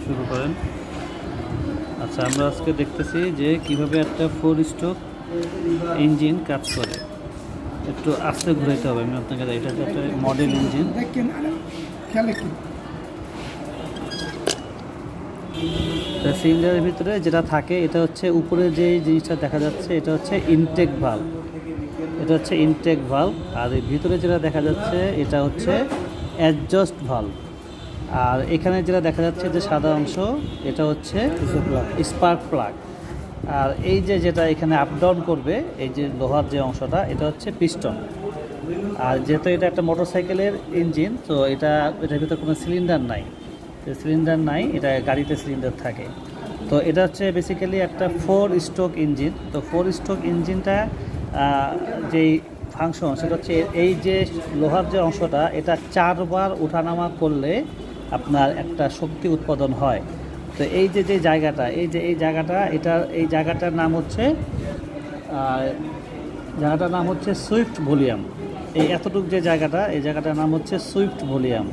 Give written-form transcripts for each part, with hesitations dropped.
শুরু করেন। আচ্ছা, আমরা আজকে দেখতেছি যে কিভাবে একটা 4 স্ট্রোক ইঞ্জিন কাজ করে। একটু আস্তে ঘুরাইতে হবে। আমি আপনাকে এটা একটা মডেল ইঞ্জিন। সিলিন্ডারের ভিতরে যেটা থাকে এটা হচ্ছে উপরে যে জিনিসটা দেখা যাচ্ছে এটা হচ্ছে ইনটেক ভালভ। এটা হচ্ছে ইনটেক ভালভ। আর এর ভিতরে যেটা দেখা যাচ্ছে এটা হচ্ছে অ্যাডজাস্ট ভালভ। আর এখানে যেটা দেখা যাচ্ছে যে সাদা অংশ এটা হচ্ছে স্পার্ক প্লাগ। আর এই যে যেটা এখানে আপ ডাউন করবে এই যে লোহার যে অংশটা এটা হচ্ছে পিস্টন। আর যেহেতু এটা একটা মোটরসাইকেলের ইঞ্জিন, তো এটার ভিতরে কোনো সিলিন্ডার নাই, এটা গাড়িতে সিলিন্ডার থাকে। তো এটা হচ্ছে বেসিক্যালি একটা 4 স্ট্রোক ইঞ্জিন। তো 4 স্ট্রোক ইঞ্জিনটা যেই ফাংশন সেটা হচ্ছে এই যে লোহার যে অংশটা এটা 4 বার ওঠানামা করলে আপনার একটা শক্তি উৎপাদন হয়। তো এই যে জায়গাটা এই জায়গাটার নাম হচ্ছে সুইফট ভলিউম। এই এতটুকু যে জায়গাটা এই জায়গাটার নাম হচ্ছে সুইফট ভলিউম।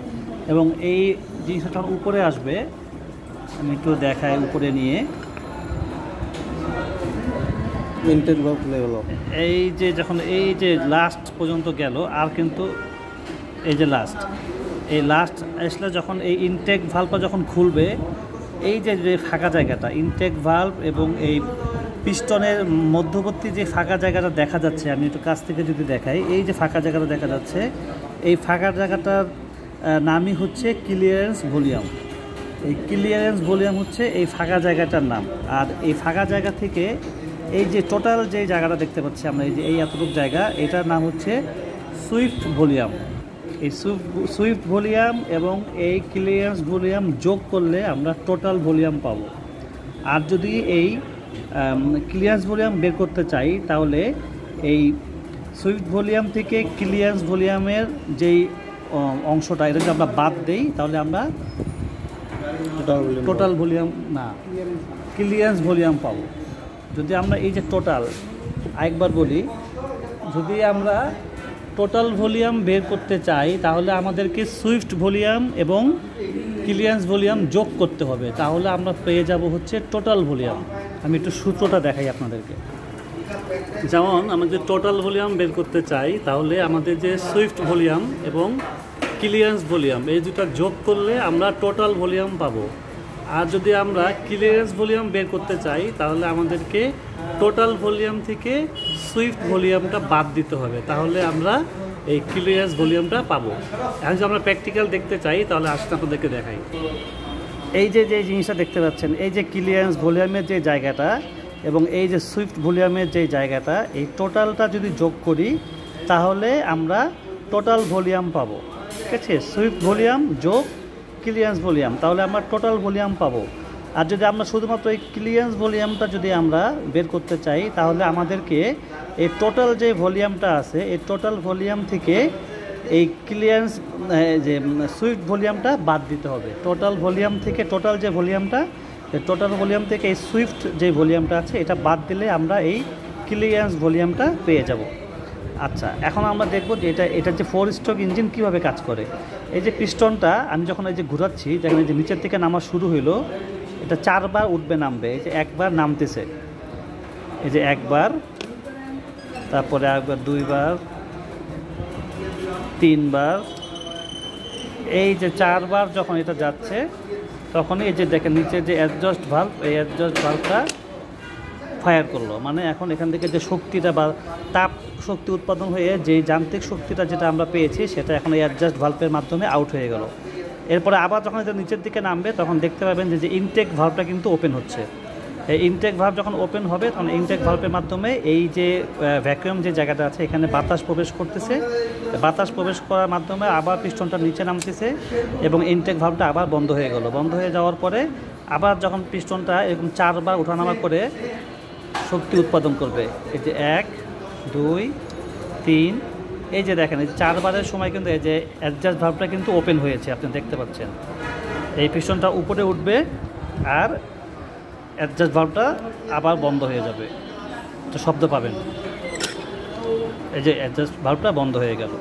এবং এই জিনিসটা উপরে আসবে, আমি একটু দেখাই উপরে নিয়ে। ইনটেক ভালভ খুলে গেল। এই যে যখন এই যে লাস্ট পর্যন্ত গেল, আর কিন্তু এই যে লাস্ট আসলে যখন এই ইনটেক ভালভটা যখন খুলবে, এই যে ফাঁকা জায়গাটা ইনটেক ভালভ এবং এই পিস্টনের মধ্যবর্তী যে ফাঁকা জায়গাটা দেখা যাচ্ছে, আমি একটু কাছ থেকে যদি দেখাই, এই যে ফাঁকা জায়গাটা দেখা যাচ্ছে এই ফাঁকা জায়গাটার নামই হচ্ছে ক্লিয়ারেন্স ভলিউম। এই ক্লিয়ারেন্স ভলিউম হচ্ছে এই ফাঁকা জায়গাটার নাম। আর এই ফাঁকা জায়গা থেকে এই যে টোটাল যে জায়গাটা দেখতে পাচ্ছি আমরা, এই এতটুকু জায়গা, এটার নাম হচ্ছে সুইফট ভলিউম। এই সুইফট ভলিউম এবং এই ক্লিয়ারেন্স ভলিউম যোগ করলে আমরা টোটাল ভলিউম পাবো। আর যদি এই ক্লিয়ারেন্স ভলিউম বের করতে চাই তাহলে এই সুইফট ভলিউম থেকে ক্লিয়ারেন্স ভলিউমের যেই অংশটা এটা যদি আমরা বাদ দেই তাহলে আমরা টোটাল ভলিউম না, ক্লিয়ারেন্স ভলিউম পাবো। যদি আমরা এই যে টোটাল আরেকবার বলি, যদি আমরা টোটাল ভলিউম বের করতে চাই তাহলে আমাদেরকে সুইফট ভলিউম এবং ক্লিয়ারেন্স ভলিউম যোগ করতে হবে, তাহলে আমরা পেয়ে যাব হচ্ছে টোটাল ভলিউম। আমি একটু সূত্রটা দেখাই আপনাদেরকে। যেমন আমাদের টোটাল ভলিউম বের করতে চাই তাহলে আমাদের যে সুইফট ভলিউম এবং ক্লিয়ারেন্স ভলিউম এই দুটো যোগ করলে আমরা টোটাল ভলিউম পাবো। আর যদি আমরা ক্লিয়ারেন্স ভলিউম বের করতে চাই তাহলে আমাদেরকে টোটাল ভলিউম থেকে সুইফট ভলিউমটা বাদ দিতে হবে, তাহলে আমরা এই ক্লিয়ারেন্স ভলিউমটা পাবো। এখন যদি আমরা প্র্যাকটিক্যাল দেখতে চাই তাহলে আসলে আপনাদেরকে দেখাই। এই যে জিনিসটা দেখতে পাচ্ছেন, এই যে ক্লিয়ারেন্স ভলিউমের যে জায়গাটা এবং এই যে সুইফট ভলিউমের যে জায়গাটা, এই টোটালটা যদি যোগ করি তাহলে আমরা টোটাল ভলিউম পাবো। ঠিক আছে, সুইফট ভলিউম যোগ ক্লিয়ারেন্স ভলিউম, তাহলে আমরা টোটাল ভলিউম পাবো। আর যদি আমরা শুধুমাত্র এই ক্লিয়ারেন্স ভলিউমটা যদি আমরা বের করতে চাই তাহলে আমাদেরকে এই টোটাল যে ভলিউমটা আছে এই টোটাল ভলিউম থেকে এই ক্লিয়ারেন্স যে সুইফট ভলিউমটা বাদ দিতে হবে। টোটাল ভলিউম থেকে টোটাল যে ভলিউমটা, টোটাল ভলিউম থেকে এই সুইফট যে ভলিউমটা আছে এটা বাদ দিলে আমরা এই ক্লিয়ারেন্স ভলিউমটা পেয়ে যাব। আচ্ছা, এখন আমরা দেখব যে এটার যে 4 স্ট্রোক ইঞ্জিন কীভাবে কাজ করে। এই যে পিস্টনটা আমি যখন এই যে ঘোরাচ্ছি, দেখেন এই যে নিচের থেকে নামা শুরু হইলো, এটা 4 বার উঠবে নামবে। এই যে একবার নামতেছে, এই যে একবার, তারপরে একবার, 2 বার, 3 বার, এই যে 4 বার যখন এটা যাচ্ছে তখনই এই যে দেখেন নিচে যে অ্যাডজাস্ট ভালভ, এই অ্যাডজাস্ট ভালভটা ফায়ার করলো। মানে এখন এখান থেকে যে শক্তিটা বা তাপ শক্তি উৎপাদন হয়ে যে যান্ত্রিক শক্তিটা যেটা আমরা পেয়েছি সেটা এখন এই অ্যাডজাস্ট ভালভের মাধ্যমে আউট হয়ে গেল। এরপরে আবার যখন এটা নিচের দিকে নামবে তখন দেখতে পাবেন যে ইনটেক ভালভটা কিন্তু ওপেন হচ্ছে। এই ইনটেক ভালভ যখন ওপেন হবে তখন ইনটেক ভালভের মাধ্যমে এই যে ভ্যাকুয়াম যে জায়গাটা আছে এখানে বাতাস প্রবেশ করতেছে। বাতাস প্রবেশ করার মাধ্যমে আবার পিস্টনটা নিচে নামতেছে এবং ইনটেক ভালভটা আবার বন্ধ হয়ে গেল। বন্ধ হয়ে যাওয়ার পরে আবার যখন পিস্টনটা এরকম 4 বার ওঠানামা করে শক্তি উৎপাদন করবে, এই যে 1, 2, 3, এই যে দেখেন এই 4 বারের সময় কিন্তু এই যে অ্যাডজাস্ট ভালভটা কিন্তু ওপেন হয়েছে, আপনি দেখতে পাচ্ছেন। এই পিস্টনটা উপরে উঠবে আর অ্যাডজাস্ট ভালভটা আবার বন্ধ হয়ে যাবে, তো শব্দ পাবেন। এই যে অ্যাডজাস্ট ভালভটা বন্ধ হয়ে গেল।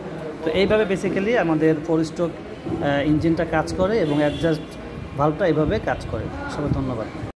তো এইভাবে বেসিক্যালি আমাদের 4 স্ট্রোক ইঞ্জিনটা কাজ করে এবং অ্যাডজাস্ট ভালভটা এভাবে কাজ করে। সবাই ধন্যবাদ।